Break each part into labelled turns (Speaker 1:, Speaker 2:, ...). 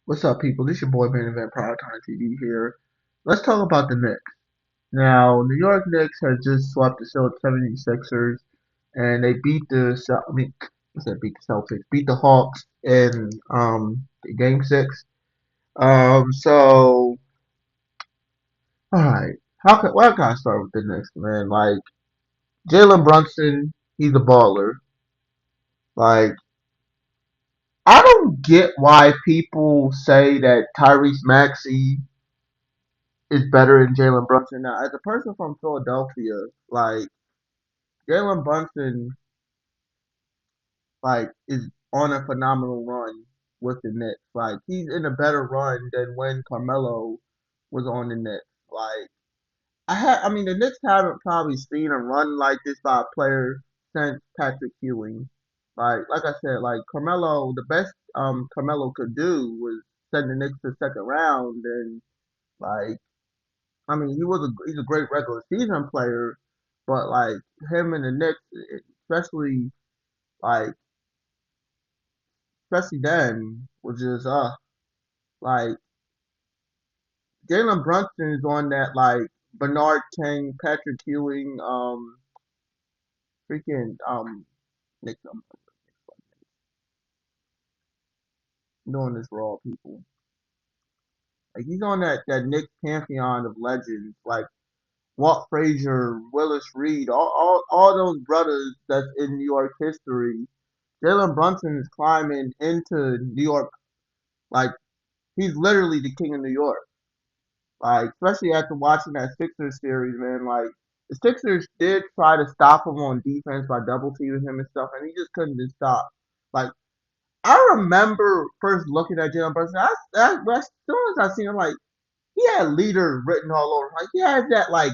Speaker 1: What's up, people? This your boy, Main Event Primetime TV here. Let's talk about the Knicks. Now, New York Knicks has just swept the 76ers, and they beat beat the Celtics, beat the Hawks in Game 6. So, all right, why can I start with the Knicks, man? Like, Jalen Brunson, he's a baller. Like, I don't get why people say that Tyrese Maxey is better than Jalen Brunson. Now, as a person from Philadelphia, like Jalen Brunson, is on a phenomenal run with the Knicks. Like he's in a better run than when Carmelo was on the Knicks. Like the Knicks haven't probably seen a run like this by a player since Patrick Ewing. Like I said, like Carmelo, the best Carmelo could do was send the Knicks to the second round, and like he's a great regular season player, but like him and the Knicks, especially like especially then, was just like Jalen Brunson is on that like Bernard King, Patrick Ewing, freaking Knicks. I'm doing this for all people. Like he's on that Knicks pantheon of legends, like Walt Frazier, Willis Reed, all those brothers that's in New York history. Jalen Brunson is climbing into New York like he's literally the king of New York. Like especially after watching that Sixers series, man. Like the Sixers did try to stop him on defense by double teaming him and stuff, and he just couldn't just stop. Like I remember first looking at Jalen Brunson. As soon as I seen him, like he had leader written all over him. Like he has that like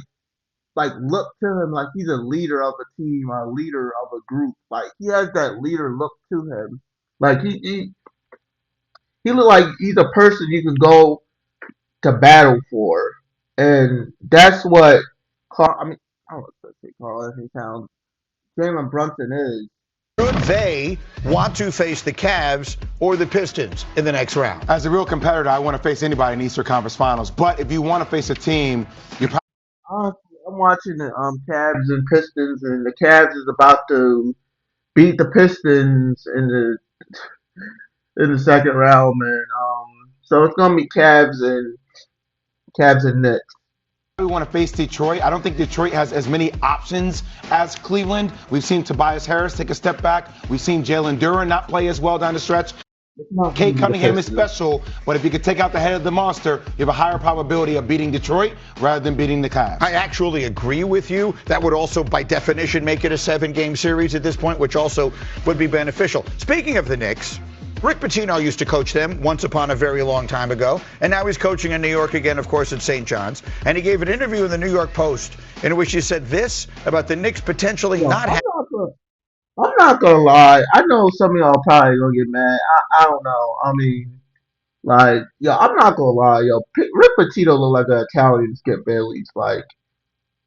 Speaker 1: look to him, like he's a leader of a team, or a leader of a group. Like he has that leader look to him. Like he look like he's a person you can go to battle for, and that's what I don't know what to say Carl Anthony Towns, Jalen Brunson is.
Speaker 2: Should they want to face the Cavs or the Pistons in the next round?
Speaker 3: As a real competitor, I want to face anybody in the Eastern Conference Finals. But if you want to face a team, you probably
Speaker 1: I'm watching the Cavs and Pistons, and the Cavs is about to beat the Pistons in the second round, man. So it's gonna be Cavs and Knicks.
Speaker 3: want to face Detroit. I don't think Detroit has as many options as Cleveland. We've seen Tobias Harris take a step back. We've seen Jalen Duren not play as well down the stretch. Kate Cunningham is special, but if you could take out the head of the monster, you have a higher probability of beating Detroit rather than beating the Cavs.
Speaker 2: I actually agree with you. That would also, by definition, make it a 7-game series at this point, which also would be beneficial. Speaking of the Knicks, Rick Pitino used to coach them once upon a very long time ago, and now he's coaching in New York again, of course, at St. John's. And he gave an interview in the New York Post in which he said this about the Knicks potentially not having.
Speaker 1: I'm not gonna lie. I know some of y'all probably gonna get mad. I don't know. I'm not gonna lie, yo. Rick Pitino look like an Italian Skip Bayless. Like,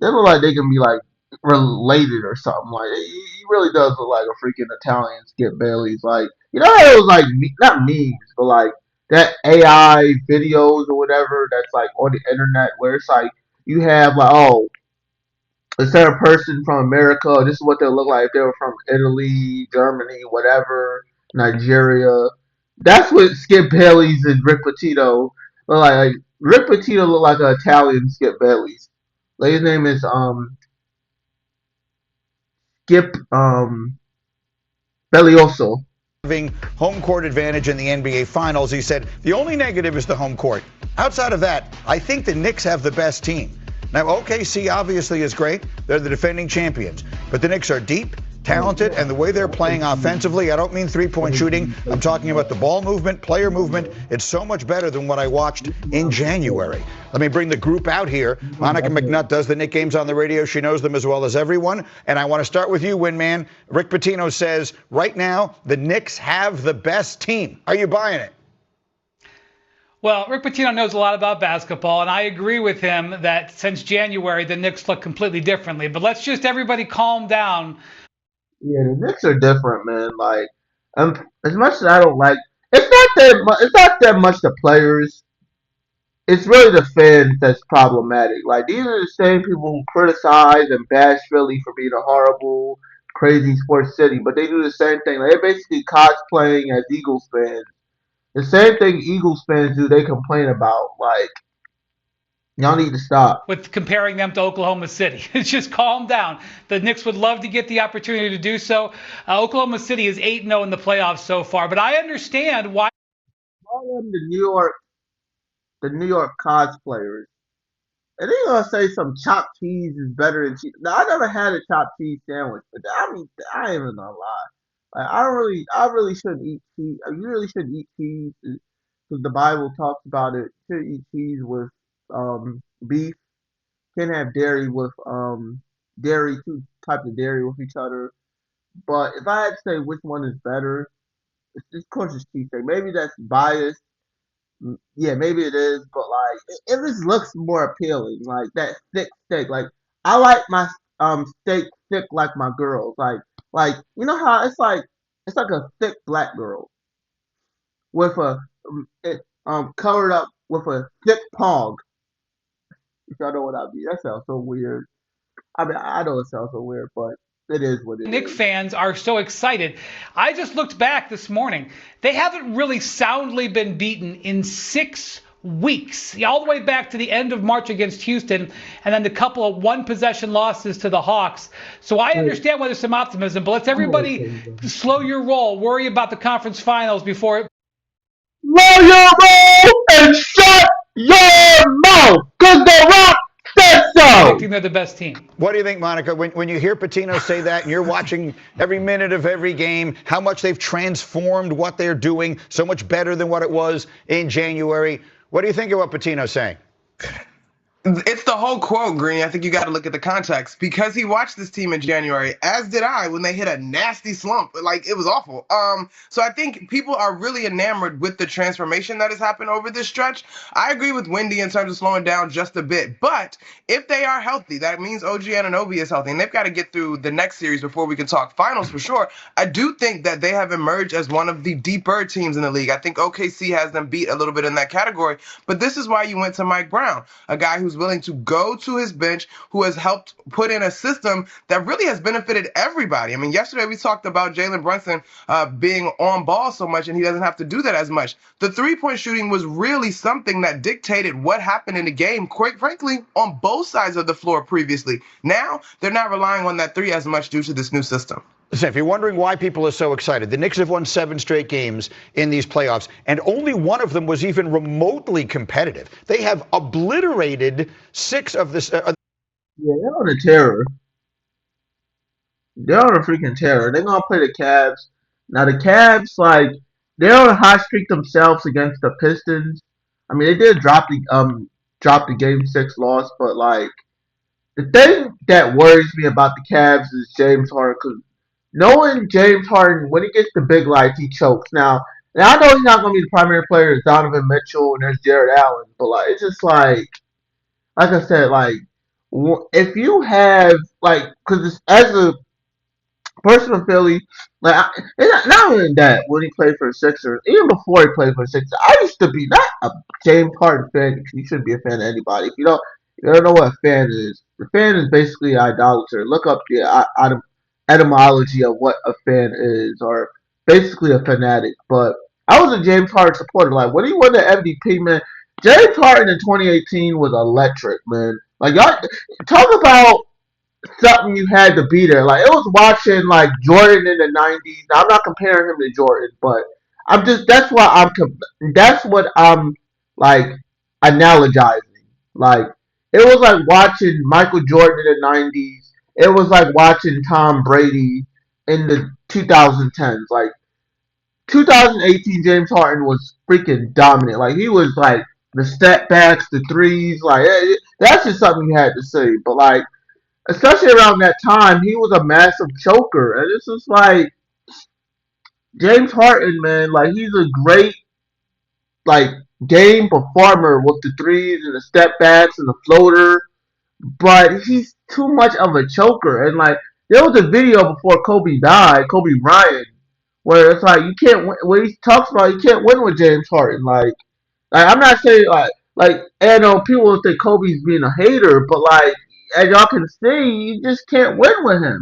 Speaker 1: they look like they can be like related or something. Like, he really does look like a freaking Italian Skip Bayless. Like, you know, how it was like not memes, but like that AI videos or whatever that's like on the internet where it's like you have like, oh, instead of a person from America, this is what they look like if they were from Italy, Germany, whatever, Nigeria. That's what Skip Bayless and Rick Pitino look like. Like Rick Pitino look like an Italian Skip Bayless. Like his name is Skip Belioso.
Speaker 2: Having home court advantage in the NBA Finals, he said the only negative is the home court. Outside of that, I think the Knicks have the best team. Now, OKC obviously is great. They're the defending champions. But the Knicks are deep, talented, and the way they're playing offensively, I don't mean three-point shooting. I'm talking about the ball movement, player movement. It's so much better than what I watched in January. Let me bring the group out here. Monica McNutt does the Knick games on the radio. She knows them as well as everyone. And I want to start with you, Winman. Rick Pitino says, right now, the Knicks have the best team. Are you buying it?
Speaker 4: Well, Rick Pitino knows a lot about basketball, and I agree with him that since January, the Knicks look completely differently. But let's just everybody calm down.
Speaker 1: Yeah, the Knicks are different, man. Like, as much as I don't like, it's not it's not that much the players. It's really the fans that's problematic. Like these are the same people who criticize and bash Philly for being a horrible, crazy sports city, but they do the same thing. Like, they're basically cosplaying as Eagles fans. The same thing Eagles fans do, they complain about. Like, y'all need to stop.
Speaker 4: with comparing them to Oklahoma City. It's just calm down. The Knicks would love to get the opportunity to do so. Oklahoma City is 8-0 in the playoffs so far, but I understand why.
Speaker 1: Call them the New York cosplayers. And they gonna say some chopped cheese is better than cheese. Now I never had a chopped cheese sandwich, but I mean I ain't even gonna lie. Like I really shouldn't eat cheese. You really shouldn't eat cheese because the Bible talks about it. You should eat cheese with beef. Can't have dairy with dairy, two types of dairy with each other. But if I had to say which one is better, of course it's cheesesteak. Maybe that's biased. Yeah, maybe it is, but like it just looks more appealing. Like that thick steak. Like I like my steak thick like my girls. Like you know how it's like a thick black girl with it covered up with a thick pog. If y'all know what I mean. That sounds so weird. I mean I know it sounds so weird, but it is what it
Speaker 4: Knicks
Speaker 1: is.
Speaker 4: fans are so excited. I just looked back this morning. They haven't really soundly been beaten in 6 weeks, all the way back to the end of March against Houston, and then the couple of one possession losses to the Hawks. So I
Speaker 1: Hey,
Speaker 4: understand why there's some optimism, but let's
Speaker 1: I'm gonna
Speaker 4: everybody
Speaker 1: say this.
Speaker 4: slow your roll, worry about the conference finals before
Speaker 1: Slow your roll and shut your mouth, cause the Rock said so.
Speaker 4: predicting they're the best team.
Speaker 2: What do you think, Monica, when you hear Patino say that and you're watching every minute of every game, how much they've transformed what they're doing, so much better than what it was in January? What do you think of what Patino's saying?
Speaker 5: It's the whole quote, Green. I think you got to look at the context because he watched this team in January, as did I, when they hit a nasty slump. Like it was awful. So I think people are really enamored with the transformation that has happened over this stretch. I agree with Wendy in terms of slowing down just a bit, but if they are healthy, that means OG Anunoby is healthy, and they've got to get through the next series before we can talk finals for sure. I do think that they have emerged as one of the deeper teams in the league. I think OKC has them beat a little bit in that category, but this is why you went to Mike Brown, a guy who's willing to go to his bench, who has helped put in a system that really has benefited everybody. I mean, yesterday we talked about Jalen Brunson being on ball so much, and he doesn't have to do that as much. The three-point shooting was really something that dictated what happened in the game, quite frankly, on both sides of the floor previously. Now, they're not relying on that three as much due to this new system.
Speaker 2: Listen, if you're wondering why people are so excited, the Knicks have won 7 straight games in these playoffs, and only one of them was even remotely competitive. They have obliterated 6 of this.
Speaker 1: Yeah, they're on a terror. They're on a freaking terror. They're gonna play the Cavs. Now the Cavs, like, they're on a hot streak themselves against the Pistons. I mean, they did drop the game 6 loss, but like the thing that worries me about the Cavs is James Harden. Because knowing James Harden, when he gets the big lights, he chokes. Now I know he's not gonna be the primary player. There's Donovan Mitchell and there's Jared Allen, but like it's just like I said, like if you have like, because as a person in Philly, like not even that when he played for the Sixers, even before he played for the Sixers, I used to be not a James Harden fan. You shouldn't be a fan of anybody. If you don't know what a fan is. The fan is basically an idolater. Look up the etymology of what a fan is, or basically a fanatic. But I was a James Harden supporter. Like when he won the MVP, man, James Harden in 2018 was electric, man. Like y'all talk about something you had to be there. Like it was watching like Jordan in the '90s. Now, I'm not comparing him to Jordan, but that's what I'm like analogizing. Like it was like watching Michael Jordan in the '90s. It was like watching Tom Brady in the 2010s. Like 2018, James Harden was freaking dominant. Like he was like the step backs, the threes. Like that's just something you had to say. But like especially around that time, he was a massive choker. And this is like James Harden, man. Like he's a great like game performer with the threes and the step backs and the floater, but he's too much of a choker. And like there was a video before Kobe died, Kobe Bryant, where it's like you can't win. When he talks about you can't win with James Harden, like I'm not saying like I know people will think Kobe's being a hater, but like as y'all can see, you just can't win with him.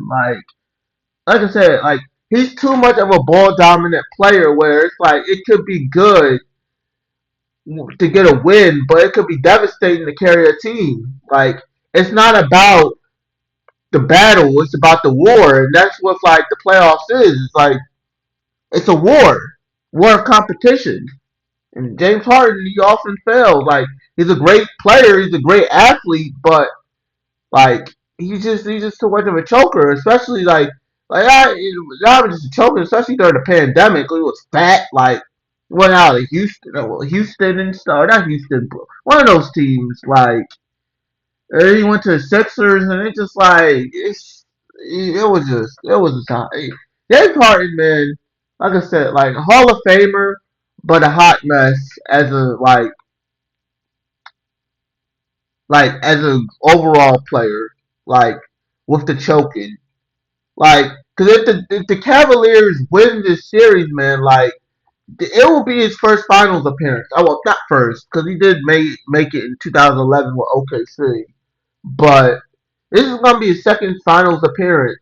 Speaker 1: Like I said, like he's too much of a ball dominant player where it's like it could be good to get a win, but it could be devastating to carry a team. Like it's not about the battle, it's about the war, and that's what like the playoffs is. It's like it's a war of competition. And James Harden, he often fails. Like he's a great player, he's a great athlete, but like he's just too much of a choker. Especially not just a choker, especially during the pandemic. He was fat. Like went out of Houston and stuff. Not Houston, but one of those teams. Like he went to the Sixers, and it just like it was just James Harden, man. Like I said, like a Hall of Famer, but a hot mess as a as an overall player, like with the choking, like because if the Cavaliers win this series, man, like it will be his first finals appearance. Oh well, not first because he did make it in 2011 with OKC, but this is gonna be his second finals appearance.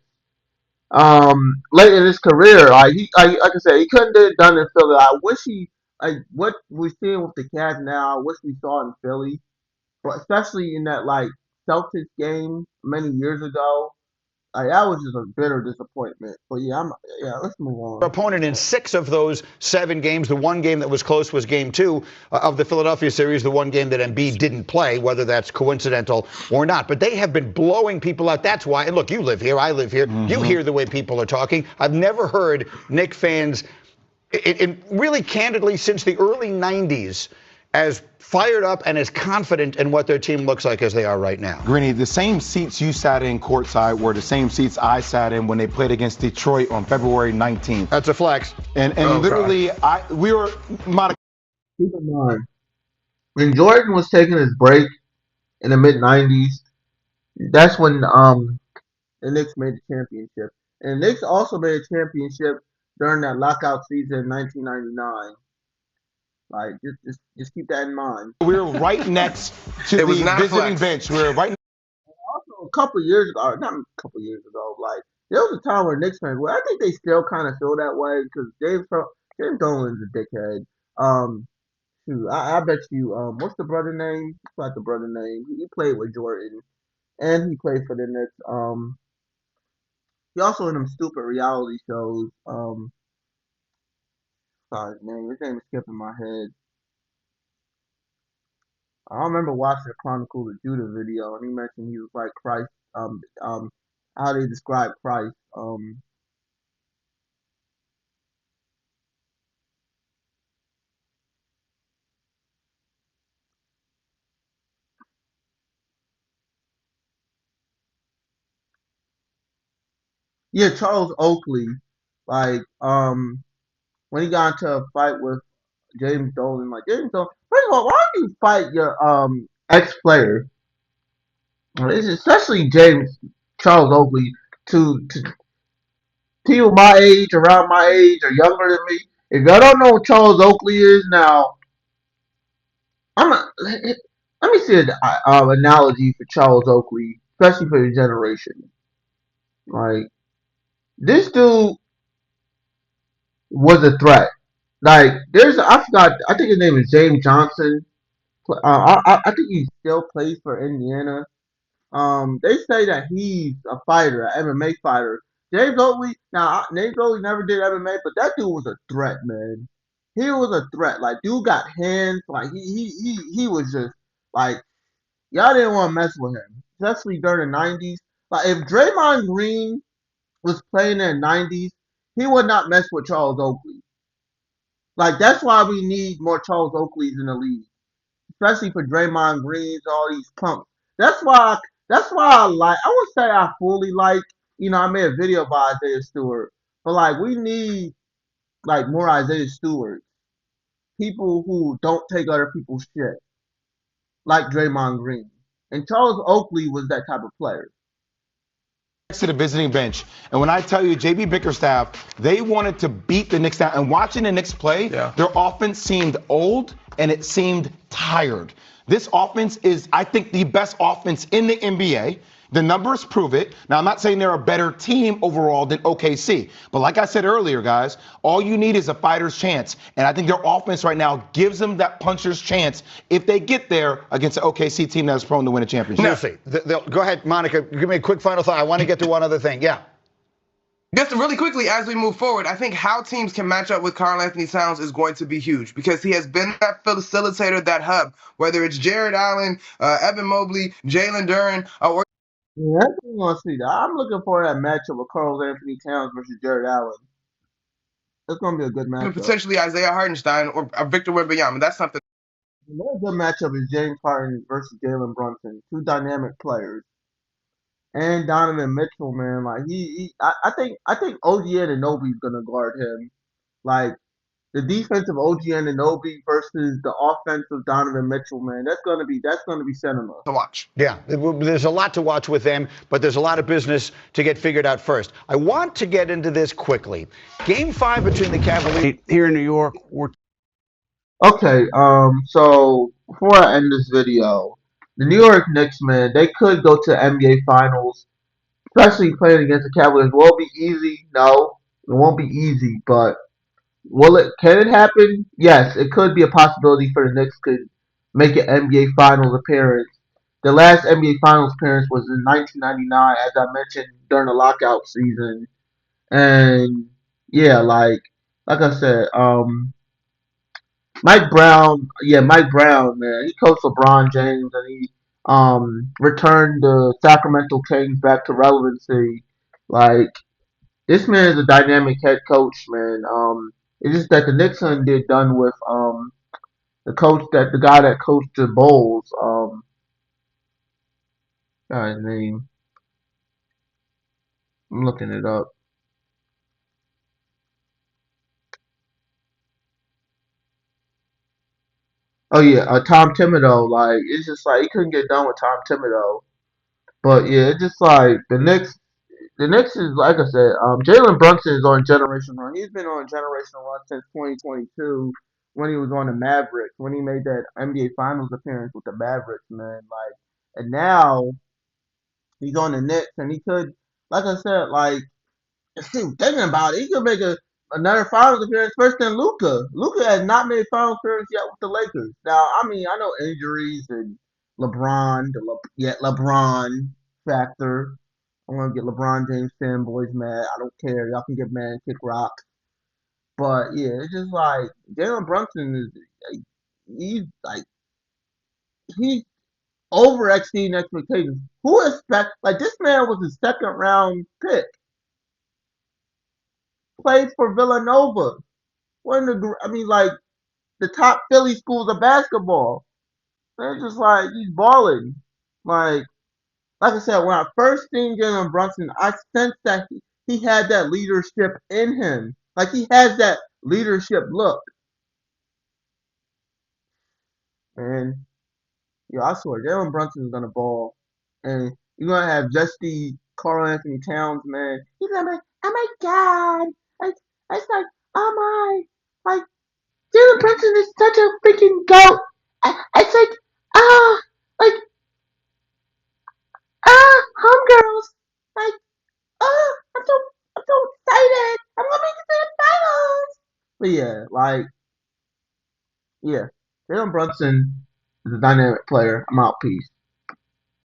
Speaker 1: Late in his career, like I said, he couldn't get it done in Philly. I wish he like what we're seeing with the Cavs now. I wish we saw in Philly, but especially in that like Celtics game many years ago. Like that was just a bitter disappointment. But yeah. Let's move on.
Speaker 2: Opponent in 6 of those 7 games. The one game that was close was game 2 of the Philadelphia series, the one game that Embiid didn't play, whether that's coincidental or not. But they have been blowing people out. That's why. And look, you live here. I live here. You hear the way people are talking. I've never heard Knick fans, really candidly, since the early 90s, as fired up and as confident in what their team looks like as they are right now.
Speaker 3: Greeny, the same seats you sat in courtside were the same seats I sat in when they played against Detroit on February 19th.
Speaker 2: That's a flex.
Speaker 3: And literally, we were
Speaker 1: Keep in mind when Jordan was taking his break in the mid '90s. That's when the Knicks made the championship, and the Knicks also made a championship during that lockout season in 1999. Like just keep that in mind.
Speaker 3: we were right next to
Speaker 5: It was
Speaker 3: the
Speaker 5: not
Speaker 3: visiting
Speaker 5: flex.
Speaker 3: bench. We were right.
Speaker 1: Also, a couple years ago, or not a couple years ago, like there was a time where Knicks fans, well, I think they still kind of feel that way because James Dolan's a dickhead. Shoot, I bet you, what's the brother name? What's the brother name? He played with Jordan, and he played for the Knicks. He also in them stupid reality shows. Sorry, his name is skipping my head. I remember watching the Chronicle of Judah video, and he mentioned he was like Christ. How they describe Christ. Yeah, Charles Oakley. Like, when he got into a fight with James Dolan, like James Dolan. First of all, why do you fight your ex player? It's especially James Charles Oakley to people my age, around my age, or younger than me. If y'all don't know what Charles Oakley is now, let me see an analogy for Charles Oakley, especially for your generation. Like this dude was a threat. Like I forgot. I think his name is James Johnson. I think he still plays for Indiana. They say that he's a fighter, an MMA fighter. James Oakley. Now, James Oakley never did MMA, but that dude was a threat, man. He was a threat. Like, dude got hands. Like, he was just like y'all didn't want to mess with him, especially during the '90s. Like, if Draymond Green was playing in the '90s, he would not mess with Charles Oakley. Like, that's why we need more Charles Oakleys in the league, especially for Draymond Greens, all these punks. That's why. That's why I like. I would say I fully like. I made a video about Isaiah Stewart, but like we need like more Isaiah Stewart, people who don't take other people's shit, like Draymond Green. And Charles Oakley was that type of player.
Speaker 3: to the visiting bench. And when I tell you, JB Bickerstaff, they wanted to beat the Knicks down. And watching the Knicks play, their offense seemed old and it seemed tired. This offense is, I think, the best offense in the NBA. The numbers prove it. Now, I'm not saying they're a better team overall than OKC. But like I said earlier, guys, all you need is a fighter's chance. And I think their offense right now gives them that puncher's chance if they get there against an OKC team that's prone to win a championship.
Speaker 2: We'll see. Go ahead, Monica. Give me a quick final thought. I want to get to one other thing. Yeah.
Speaker 5: Just really quickly, as we move forward, I think how teams can match up with Karl Anthony Towns is going to be huge because he has been that facilitator, that hub, whether it's Jared Allen, Evan Mobley, Jalen Duren, or
Speaker 1: Yeah, I think want to see that. I'm looking for that matchup with Carl Anthony Towns versus Jared Allen. It's going to be a good
Speaker 5: even
Speaker 1: matchup.
Speaker 5: potentially Isaiah Hartenstein or Victor Wembanyama. That's something.
Speaker 1: Another good matchup is James Harden versus Jalen Brunson. Two dynamic players. And Donovan Mitchell, man, like I think OG Anunoby is gonna guard him. Like the defensive OG Anunoby versus the offensive Donovan Mitchell, man, that's gonna be sentimental.
Speaker 5: To watch.
Speaker 2: Yeah, there's a lot to watch with them, but there's a lot of business to get figured out first. I want to get into this quickly. Game 5 between the Cavaliers
Speaker 6: here in New York.
Speaker 1: Okay, so before I end this video, the New York Knicks, man, they could go to the NBA Finals, especially playing against the Cavaliers. Will it be easy? No, it won't be easy, but can it happen? Yes, it could be a possibility for the Knicks could make an NBA Finals appearance. The last NBA Finals appearance was in 1999, as I mentioned during the lockout season. And yeah, like I said, Mike Brown, man, he coached LeBron James and he returned the Sacramento Kings back to relevancy. Like this man is a dynamic head coach, man. It's just that the Knicks did done with the guy that coached the Bulls. Got his name. I'm looking it up. Oh yeah, Tom Thibodeau. Like it's just like he couldn't get done with Tom Thibodeau. But yeah, it's just like the Knicks. The Knicks is like I said. Jalen Brunson is on generation run. He's been on generational run since 2022 when he was on the Mavericks. When he made that NBA Finals appearance with the Mavericks, man. Like, and now he's on the Knicks, and he could, like I said, like shoot, thinking about it, he could make another finals appearance first than Luca. Luca has not made finals appearance yet with the Lakers. Now, I mean, I know injuries and LeBron factor. I want to get LeBron James fanboys mad. I don't care. Y'all can get mad and kick rocks. But yeah, it's just like Jalen Brunson is he's like he's over exceeding expectations. Who expect like this man was a second round pick. Played for Villanova. Like the top Philly schools of basketball. They're just like he's balling. Like like I said, when I first seen Jalen Brunson, I sensed that he had that leadership in him. Like he has that leadership look. And yeah, I swear Jalen Brunson is gonna ball. And you're gonna have Justy Carl Anthony Towns, man. He's gonna be like, oh my god. It's like, oh my, like Jalen Brunson is such a freaking goat. It's like, ah, like, homegirls. Like, I'm so excited. I'm gonna make it to the finals. But yeah, like, yeah, Jalen Brunson is a dynamic player. I'm out. Peace.